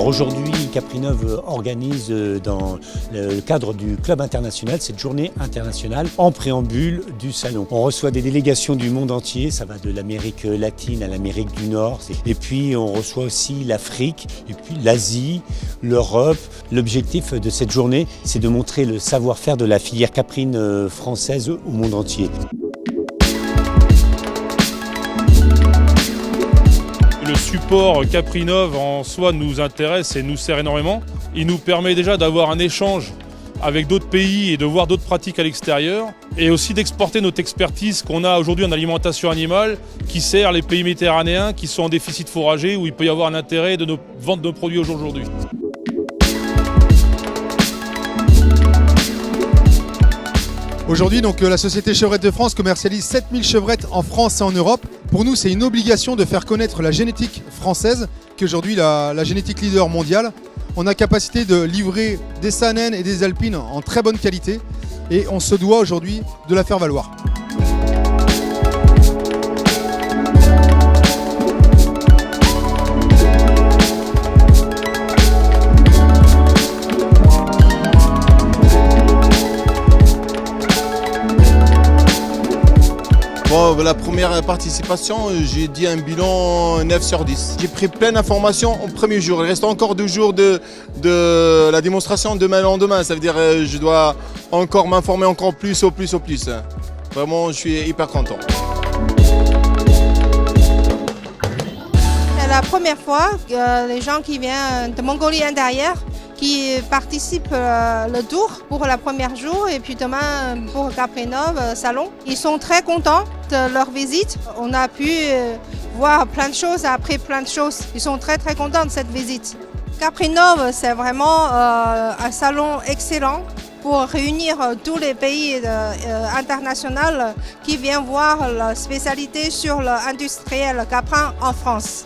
Alors aujourd'hui, Caprinov organise dans le cadre du Club international cette journée internationale en préambule du salon. On reçoit des délégations du monde entier, ça va de l'Amérique latine à l'Amérique du Nord. Et puis on reçoit aussi l'Afrique, et puis l'Asie, l'Europe. L'objectif de cette journée, c'est de montrer le savoir-faire de la filière caprine française au monde entier. Le support Caprinov en soi nous intéresse et nous sert énormément. Il nous permet déjà d'avoir un échange avec d'autres pays et de voir d'autres pratiques à l'extérieur et aussi d'exporter notre expertise qu'on a aujourd'hui en alimentation animale qui sert les pays méditerranéens qui sont en déficit fourrager où il peut y avoir un intérêt de vendre nos produits aujourd'hui. Aujourd'hui, donc, la société Chevrette de France commercialise 7000 chevrettes en France et en Europe. Pour nous, c'est une obligation de faire connaître la génétique française, qui est aujourd'hui la génétique leader mondiale. On a capacité de livrer des Saanen et des Alpines en très bonne qualité et on se doit aujourd'hui de la faire valoir. Bon, la première participation, j'ai dit un bilan 9 sur 10. J'ai pris plein d'informations au premier jour. Il reste encore 2 jours de la démonstration demain le lendemain. Ça veut dire que je dois encore m'informer encore plus au plus. Vraiment, je suis hyper content. C'est la première fois que les gens qui viennent de Mongolie intérieure qui participent le tour pour le premier jour et puis demain pour Caprinov salon. Ils sont très contents de leur visite. On a pu voir plein de choses, appris plein de choses. Ils sont très contents de cette visite. Caprinov, c'est vraiment un salon excellent pour réunir tous les pays internationaux qui viennent voir la spécialité sur l'industriel caprin en France.